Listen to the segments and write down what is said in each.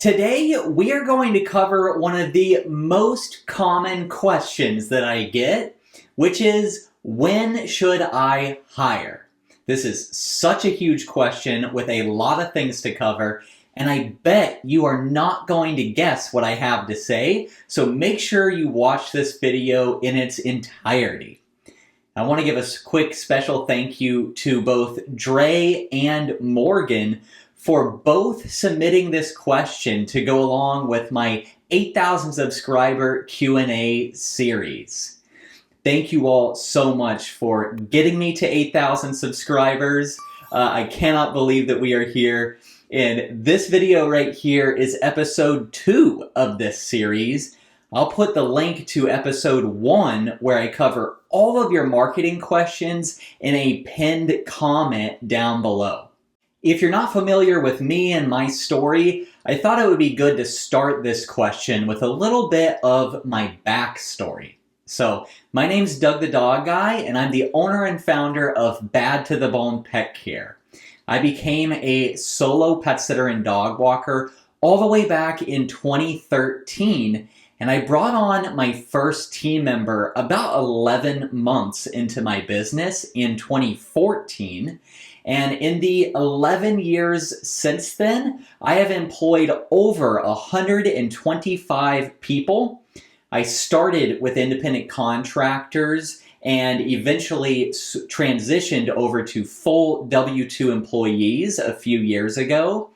Today, we are going to cover one of the most common questions that I get, which is, when should I hire? This is such a huge question with a lot of things to cover, and I bet you are not going to guess what I have to say, so make sure you watch this video in its entirety. I want to give a quick special thank you to both Dre and Morgan for both submitting this question to go along with my 8,000 subscriber Q&A series. Thank you all so much for getting me to 8,000 subscribers. I cannot believe that we are here. And this video right here is episode 2 of this series. I'll put the link to episode 1 where I cover all of your marketing questions in a pinned comment down below. If you're not familiar with me and my story, I thought it would be good to start this question with a little bit of my backstory. So, my name's Doug the Dog Guy, and I'm the owner and founder of Bad to the Bone Pet Care. I became a solo pet sitter and dog walker all the way back in 2013, and I brought on my first team member about 11 months into my business in 2014. And in the 11 years since then, I have employed over 125 people. I started with independent contractors and eventually transitioned over to full W-2 employees a few years ago.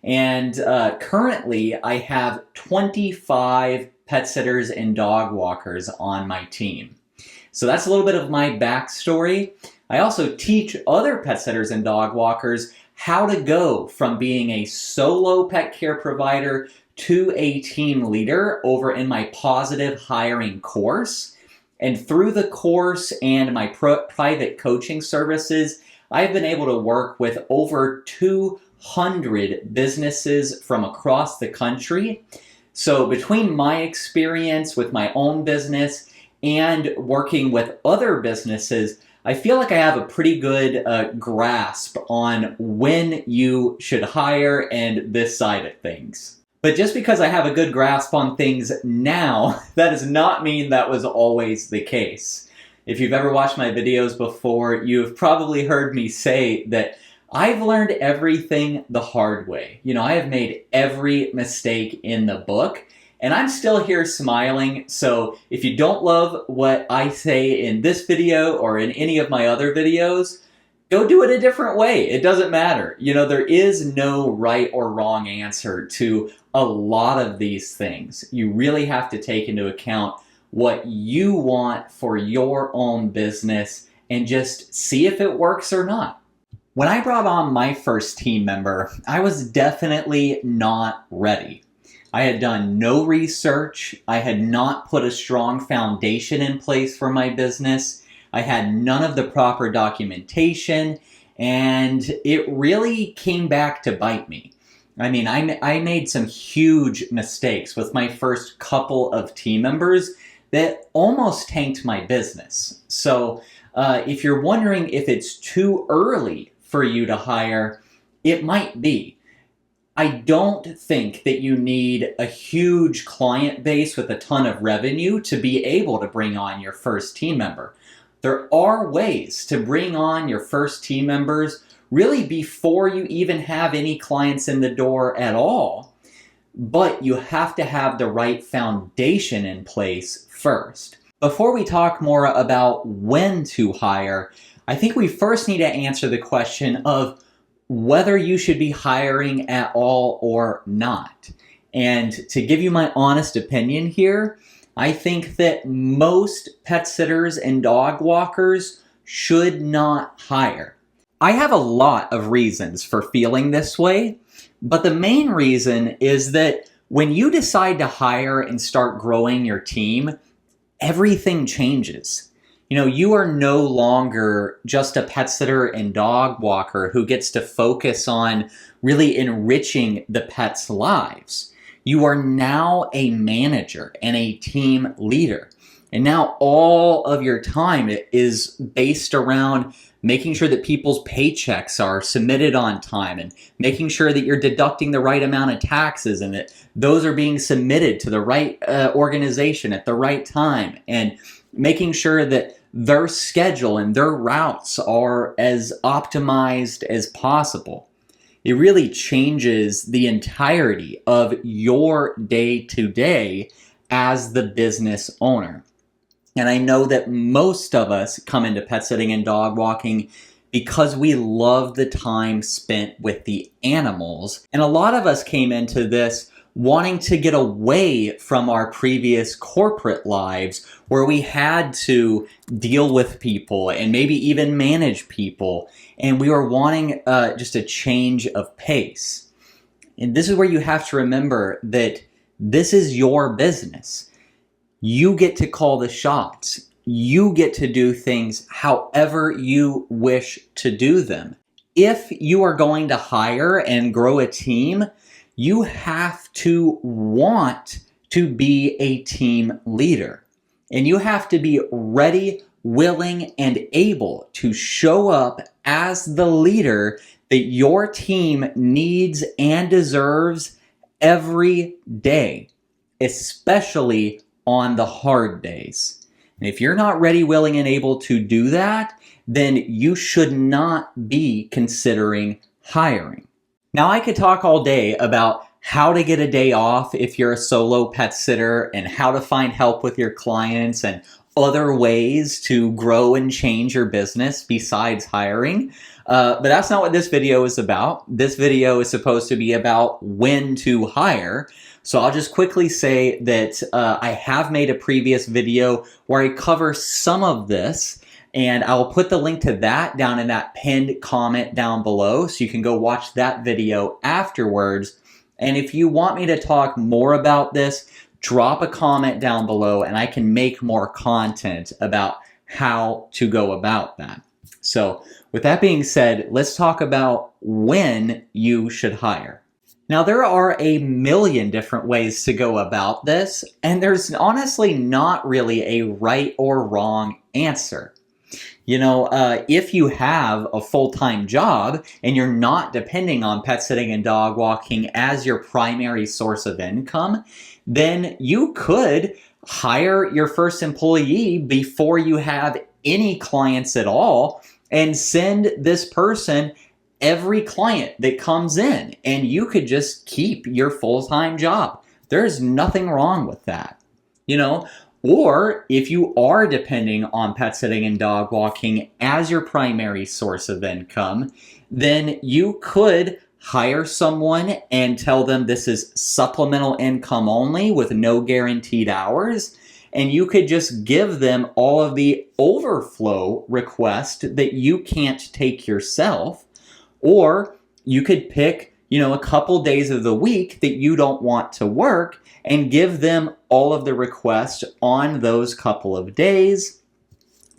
And currently, I have 25 pet sitters and dog walkers on my team. So that's a little bit of my backstory. I also teach other pet sitters and dog walkers how to go from being a solo pet care provider to a team leader over in my Positive Hiring course. And through the course and my private coaching services, I've been able to work with over 200 businesses from across the country. So between my experience with my own business and working with other businesses, I feel like I have a pretty good grasp on when you should hire and this side of things. But just because I have a good grasp on things now, that does not mean that was always the case. If you've ever watched my videos before, you've probably heard me say that I've learned everything the hard way. You know, I have made every mistake in the book. And I'm still here smiling, so if you don't love what I say in this video or in any of my other videos, go do it a different way. It doesn't matter. You know, there is no right or wrong answer to a lot of these things. You really have to take into account what you want for your own business and just see if it works or not. When I brought on my first team member, I was definitely not ready. I had done no research. I had not put a strong foundation in place for my business. I had none of the proper documentation, and it really came back to bite me. I mean, I made some huge mistakes with my first couple of team members that almost tanked my business. So if you're wondering if it's too early for you to hire, it might be. I don't think that you need a huge client base with a ton of revenue to be able to bring on your first team member. There are ways to bring on your first team members really before you even have any clients in the door at all, but you have to have the right foundation in place first. Before we talk more about when to hire, I think we first need to answer the question of whether you should be hiring at all or not. And to give you my honest opinion here, I think that most pet sitters and dog walkers should not hire. I have a lot of reasons for feeling this way, but the main reason is that when you decide to hire and start growing your team, everything changes. You know, you are no longer just a pet sitter and dog walker who gets to focus on really enriching the pets' lives. You are now a manager and a team leader. And now all of your time is based around making sure that people's paychecks are submitted on time and making sure that you're deducting the right amount of taxes and that those are being submitted to the right organization at the right time, and making sure that their schedule and their routes are as optimized as possible. It really changes the entirety of your day-to-day as the business owner. And I know that most of us come into pet sitting and dog walking because we love the time spent with the animals. And a lot of us came into this wanting to get away from our previous corporate lives where we had to deal with people and maybe even manage people. And we were wanting just a change of pace. And this is where you have to remember that this is your business. You get to call the shots. You get to do things however you wish to do them. If you are going to hire and grow a team, you have to want to be a team leader. And you have to be ready, willing, and able to show up as the leader that your team needs and deserves every day, especially on the hard days. And if you're not ready, willing, and able to do that, then you should not be considering hiring. Now, I could talk all day about how to get a day off if you're a solo pet sitter and how to find help with your clients and other ways to grow and change your business besides hiring. But that's not what this video is about. This video is supposed to be about when to hire. So I'll just quickly say that I have made a previous video where I cover some of this, and I will put the link to that down in that pinned comment down below, so you can go watch that video afterwards. And if you want me to talk more about this, drop a comment down below and I can make more content about how to go about that. So with that being said, let's talk about when you should hire. Now, there are a million different ways to go about this, and there's honestly not really a right or wrong answer. You know, if you have a full-time job and you're not depending on pet sitting and dog walking as your primary source of income, then you could hire your first employee before you have any clients at all and send this person every client that comes in, and you could just keep your full-time job. There's nothing wrong with that, you know? Or if you are depending on pet sitting and dog walking as your primary source of income, then you could hire someone and tell them this is supplemental income only with no guaranteed hours. And you could just give them all of the overflow requests that you can't take yourself. Or you could pick, you know, a couple days of the week that you don't want to work and give them all of the requests on those couple of days.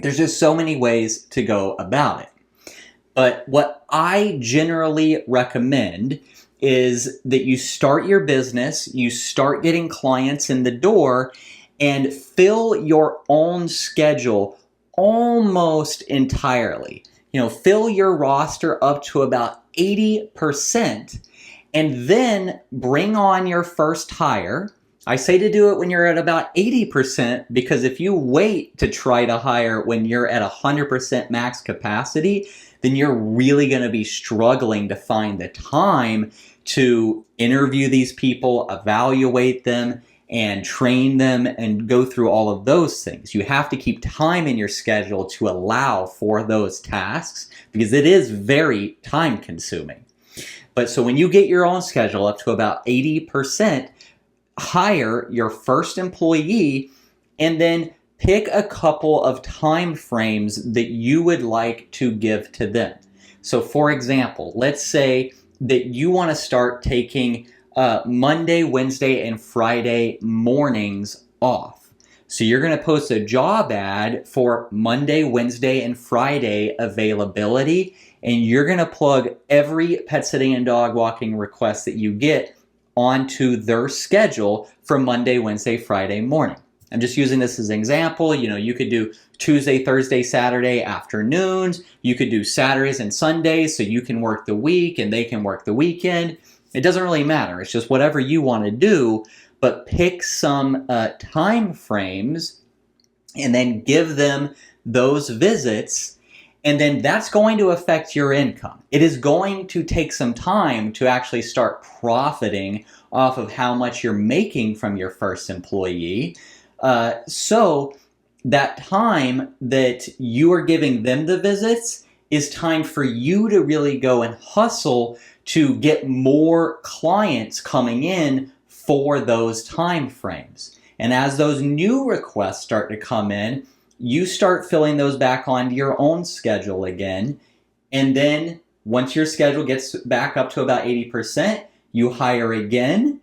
There's just so many ways to go about it. But what I generally recommend is that you start your business, you start getting clients in the door, and fill your own schedule almost entirely. You know, fill your roster up to about 80%, and then bring on your first hire. I say to do it when you're at about 80%, because if you wait to try to hire when you're at 100% max capacity, then you're really going to be struggling to find the time to interview these people, evaluate them, and train them and go through all of those things. You have to keep time in your schedule to allow for those tasks because it is very time consuming. But so when you get your own schedule up to about 80%, hire your first employee and then pick a couple of time frames that you would like to give to them. So for example, let's say that you want to start taking Monday, Wednesday, and Friday mornings off. So you're going to post a job ad for Monday, Wednesday, and Friday availability, and you're going to plug every pet sitting and dog walking request that you get onto their schedule for Monday, Wednesday, Friday morning. I'm just using this as an example. You could do Tuesday, Thursday, Saturday afternoons. You could do Saturdays and Sundays, so you can work the week and they can work the weekend. It doesn't really matter. It's just whatever you want to do, but pick some time frames and then give them those visits, and then that's going to affect your income. It is going to take some time to actually start profiting off of how much you're making from your first employee. So that time that you are giving them the visits is time for you to really go and hustle to get more clients coming in for those time frames. And as those new requests start to come in, you start filling those back onto your own schedule again. And then once your schedule gets back up to about 80%, you hire again,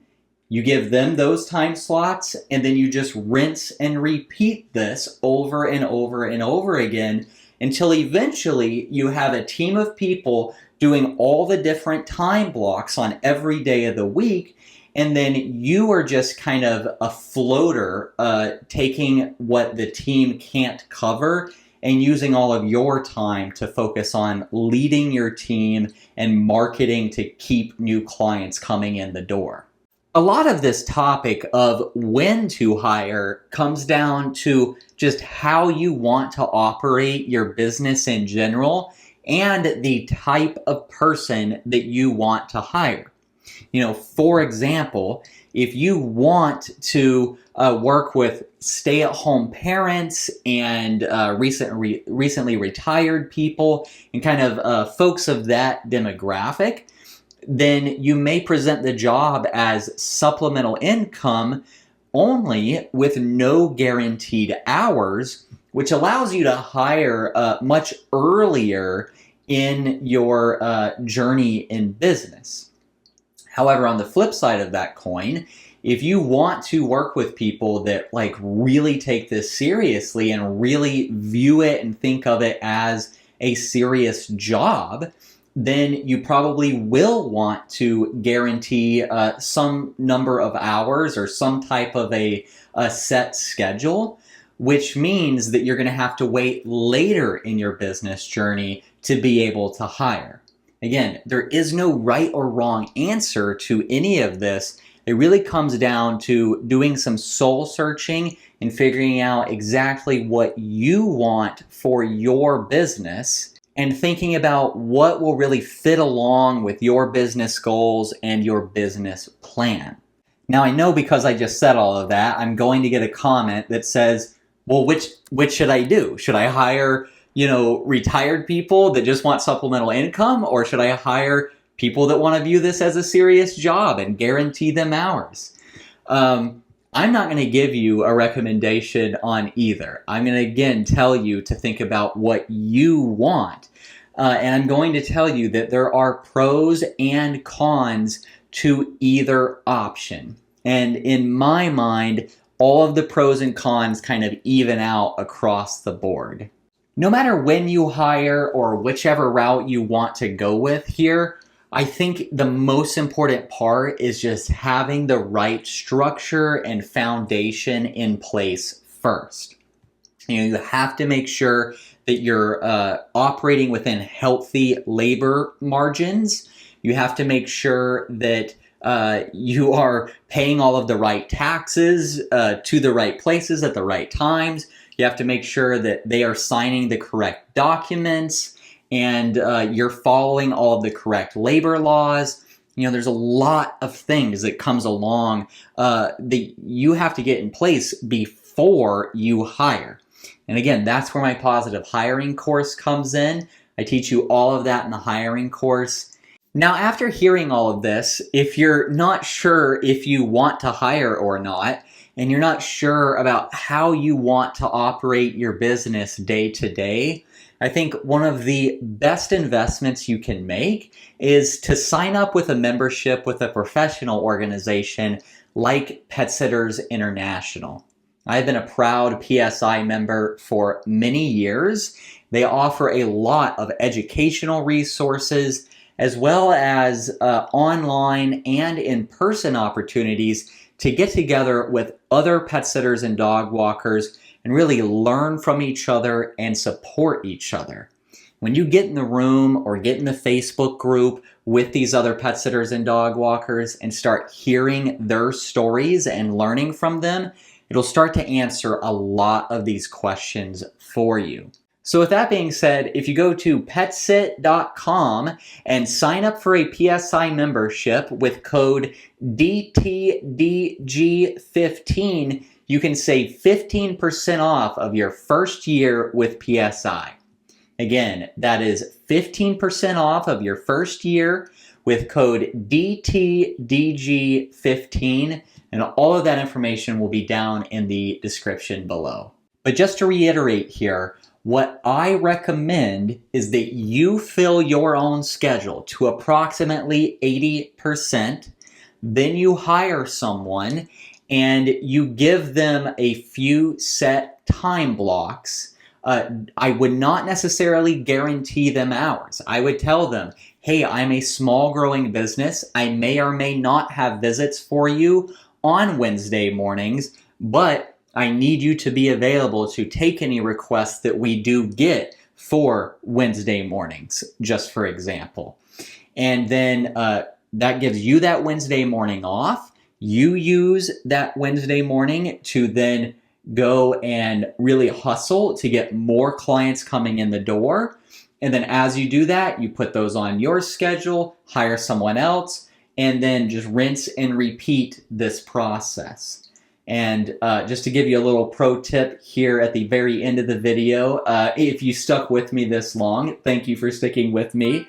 you give them those time slots, and then you just rinse and repeat this over and over and over again until eventually you have a team of people doing all the different time blocks on every day of the week. And then you are just kind of a floater, taking what the team can't cover and using all of your time to focus on leading your team and marketing to keep new clients coming in the door. A lot of this topic of when to hire comes down to just how you want to operate your business in general and the type of person that you want to hire. For example, if you want to work with stay-at-home parents and recently retired people and kind of folks of that demographic, then you may present the job as supplemental income only with no guaranteed hours, which allows you to hire much earlier in your journey in business. However, on the flip side of that coin, if you want to work with people that really take this seriously and really view it and think of it as a serious job, then you probably will want to guarantee some number of hours or some type of a set schedule, which means that you're going to have to wait later in your business journey to be able to hire. Again, there is no right or wrong answer to any of this. It really comes down to doing some soul searching and figuring out exactly what you want for your business and thinking about what will really fit along with your business goals and your business plan. Now, I know because I just said all of that, I'm going to get a comment that says, well, which should I do? Should I hire retired people that just want supplemental income, or should I hire people that want to view this as a serious job and guarantee them hours? I'm not going to give you a recommendation on either. I'm going to again tell you to think about what you want. And I'm going to tell you that there are pros and cons to either option. And in my mind, all of the pros and cons kind of even out across the board. No matter when you hire or whichever route you want to go with here, I think the most important part is just having the right structure and foundation in place first. You have to make sure that you're operating within healthy labor margins. You have to make sure that you are paying all of the right taxes to the right places at the right times. You have to make sure that they are signing the correct documents and you're following all of the correct labor laws. There's a lot of things that comes along that you have to get in place before you hire. And again, that's where my positive hiring course comes in. I teach you all of that in the hiring course. Now, after hearing all of this, if you're not sure if you want to hire or not, and you're not sure about how you want to operate your business day to day, I think one of the best investments you can make is to sign up with a membership with a professional organization like Pet Sitters International. I've been a proud PSI member for many years. They offer a lot of educational resources as well as online and in-person opportunities to get together with other pet sitters and dog walkers and really learn from each other and support each other. When you get in the room or get in the Facebook group with these other pet sitters and dog walkers and start hearing their stories and learning from them, it'll start to answer a lot of these questions for you. So with that being said, if you go to petsit.com and sign up for a PSI membership with code DTDG15, you can save 15% off of your first year with PSI. Again, that is 15% off of your first year with code DTDG15, and all of that information will be down in the description below. But just to reiterate here, what I recommend is that you fill your own schedule to approximately 80%, then you hire someone and you give them a few set time blocks. I would not necessarily guarantee them hours. I would tell them, hey, I'm a small growing business. I may or may not have visits for you on Wednesday mornings, but I need you to be available to take any requests that we do get for Wednesday mornings, just for example. And then that gives you that Wednesday morning off. You use that Wednesday morning to then go and really hustle to get more clients coming in the door. And then as you do that, you put those on your schedule, hire someone else, and then just rinse and repeat this process. And just to give you a little pro tip here at the very end of the video, if you stuck with me this long, thank you for sticking with me.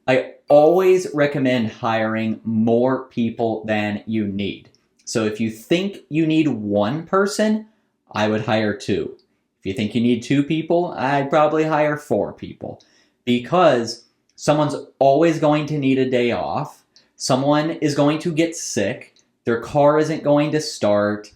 I always recommend hiring more people than you need. So if you think you need one person, I would hire 2. If you think you need 2 people, I'd probably hire 4 people, because someone's always going to need a day off. Someone is going to get sick. Their car isn't going to start.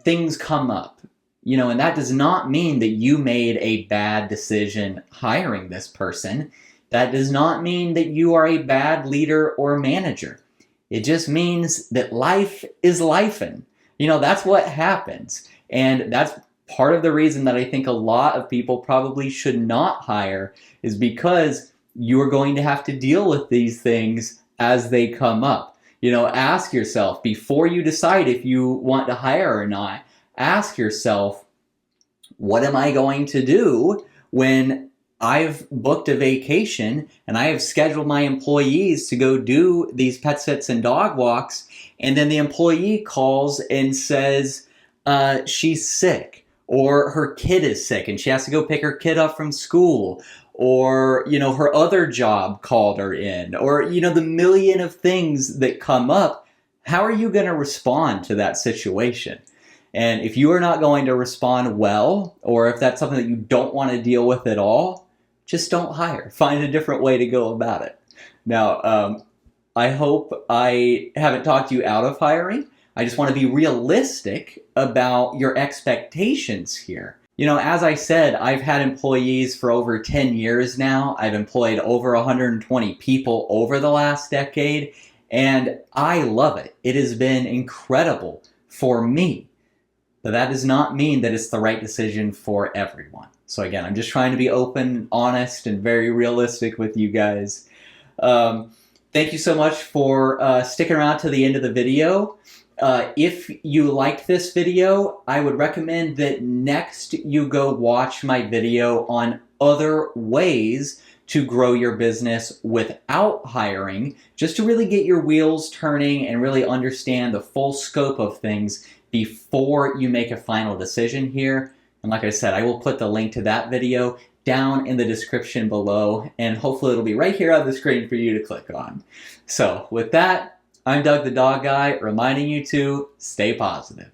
Things come up, and that does not mean that you made a bad decision hiring this person. That does not mean that you are a bad leader or manager. It just means that life is lifing. That's what happens. And that's part of the reason that I think a lot of people probably should not hire, is because you're going to have to deal with these things as they come up. Ask yourself, before you decide if you want to hire or not, ask yourself, what am I going to do when I've booked a vacation and I have scheduled my employees to go do these pet sits and dog walks, and then the employee calls and says she's sick, or her kid is sick and she has to go pick her kid up from school, or her other job called her in, or the million of things that come up. How are you going to respond to that situation? And if you are not going to respond well, or if that's something that you don't want to deal with at all, just don't hire. Find a different way to go about it. Now, I hope I haven't talked you out of hiring. I just want to be realistic about your expectations here. As I said, I've had employees for over 10 years now. I've employed over 120 people over the last decade, and I love it. It has been incredible for me. But that does not mean that it's the right decision for everyone. So again, I'm just trying to be open, honest, and very realistic with you guys. Thank you so much for sticking around to the end of the video. If you liked this video, I would recommend that next you go watch my video on other ways to grow your business without hiring, just to really get your wheels turning and really understand the full scope of things before you make a final decision here. And like I said, I will put the link to that video down in the description below, and hopefully it'll be right here on the screen for you to click on. So with that, I'm Doug the Dog Guy, reminding you to stay positive.